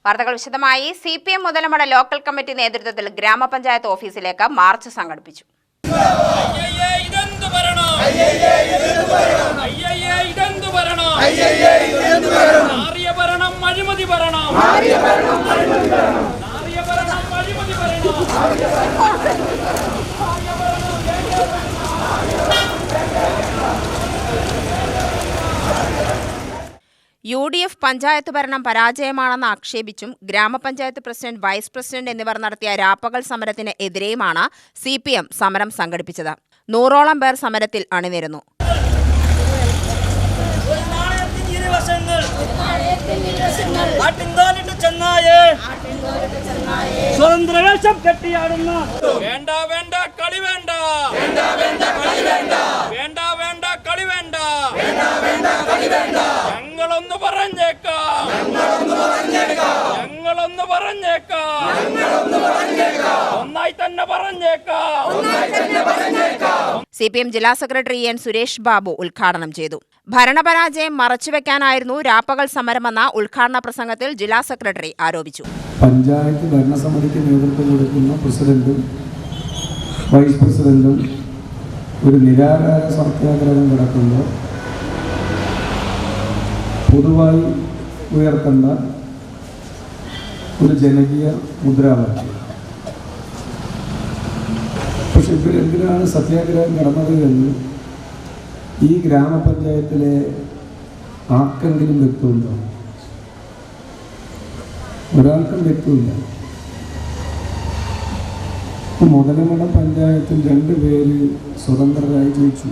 വാർത്തകൾ വിശദമായി. CPM Muthalamada local committee നേതൃത്വത്തിൽ ഗ്രാമപഞ്ചായത്ത് ഓഫീസിലേക്ക് മാർച്ച് സംഘടിപ്പിച്ചു. UDF പഞ്ചായത്ത് ഭരണം പരാജയമാണെന്ന് ആക്ഷേപിച്ചും ഗ്രാമപഞ്ചായത്ത് പ്രസിഡന്റ്, വൈസ് പ്രസിഡന്റ് എന്നിവർ നടത്തിയ രാപ്പകൽ സമരത്തിന് എതിരെയുമാണ് CPM സമരം സംഘടിപ്പിച്ചത്. 100ഓളം പേർ സമരത്തിൽ അണിനിരന്നു. സ്വതന്ത്രവേഷം കെട്ടിയാടുന്ന വേണ്ട വേണ്ട കളി വേണ്ട, വേണ്ട വേണ്ട കളി വേണ്ട, ഞങ്ങളൊന്ന് പറഞ്ഞേക്കാം, ഞങ്ങളൊന്ന് പറഞ്ഞേക്കാം, ഒന്നായി തന്നെ പറഞ്ഞേക്കാം. CPM ജില്ലാ സെക്രട്ടറി N സുരേഷ് ബാബു ഉദ്ഘാടനം ചെയ്തു. ഭരണപരാജയം മറച്ചുവെക്കാനായിരുന്നു രാപ്പകൽ സമരമെന്ന ഉദ്ഘാടന പ്രസംഗത്തിൽ ജില്ലാ സെക്രട്ടറി ആരോപിച്ചു. പഞ്ചായത്ത് ഭരണസമിതിക്ക് നേതൃത്വം കൊടുക്കുന്ന പ്രസിഡന്റും വൈസ് പ്രസിഡന്റും ഒരു നിരാകാര സത്യാഗ്രഹം നടക്കുമ്പോൾ പൊതുവായി ഉയർത്തേണ്ട ഒരു ജനകീയ മുദ്രാവാക്യം. പക്ഷെ ഇവരെന്തിനാണ് സത്യാഗ്രഹം നടന്നത് എന്ന് ഈ ഗ്രാമപഞ്ചായത്തിലെ ആർക്കെങ്കിലും വ്യക്തമുണ്ടോ? ഒരാൾക്കും വ്യക്തമില്ല. മുതലമട പഞ്ചായത്തിൽ 2 പേര് സ്വതന്ത്രരായി ജയിച്ചു.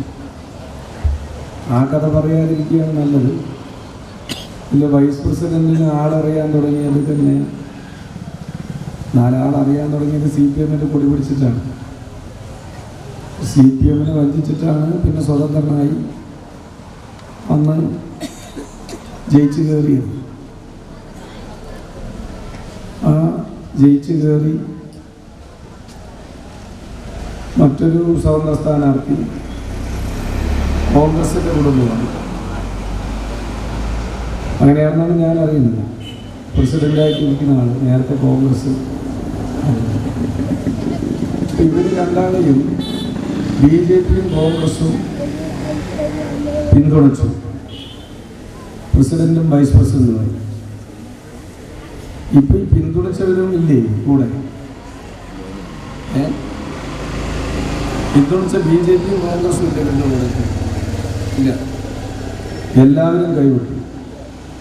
ആ കഥ പറയാതിരിക്കുകയാണ് നല്ലത്. ഇല്ല, വൈസ് പ്രസിഡന്റിന് ആളറിയാൻ തുടങ്ങിയത് തന്നെ 4 ആളറിയാൻ തുടങ്ങിയത് CPMന്റെ കൊടി പിടിച്ചിട്ടാണ്. CPMനെ വഞ്ചിച്ചിട്ടാണ് പിന്നെ സ്വതന്ത്രനായി അന്ന് ജയിച്ചു കയറിയത്. ആ ജയിച്ചു കയറി മറ്റൊരു സ്വതന്ത്ര സ്ഥാനാർത്ഥി കോൺഗ്രസിൻ്റെ കുടുംബമാണ്. അങ്ങനെയാണെന്നാണ് ഞാൻ അറിയുന്നത്. പ്രസിഡൻ്റായിട്ട് ഇരിക്കുന്ന ആൾ നേരത്തെ കോൺഗ്രസ്. ഇവർ രണ്ടാളെയും BJPയും കോൺഗ്രസും പിന്തുണച്ചു, പ്രസിഡന്റും വൈസ് പ്രസിഡന്റുമായി. ഇപ്പൊ ഈ പിന്തുണച്ചവരും ഇല്ലേ കൂടെ? പിന്തുണച്ച BJPയും കോൺഗ്രസും ഇല്ല, എല്ലാവരും കൈവിട്ടു.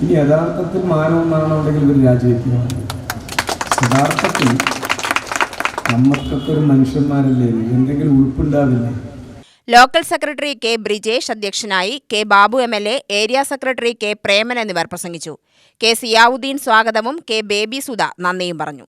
ഇനി യഥാർത്ഥത്തിൽ മാനവെന്നാണെന്നുണ്ടെങ്കിൽ ഇവർ രാജിവെക്കുക. യഥാർത്ഥത്തിൽ നമ്മൾക്കൊക്കെ ഒരു മനുഷ്യന്മാരല്ലേ, എന്തെങ്കിലും ഉൾപ്പുണ്ടാവില്ലേ? ലോക്കൽ സെക്രട്ടറി K ബ്രിജേഷ് അധ്യക്ഷനായി. K Babu MLA, area secretary K Preman എന്നിവർ പ്രസംഗിച്ചു. K സിയാവുദ്ദീൻ സ്വാഗതവും K ബേബി സുധ നന്ദിയും പറഞ്ഞു.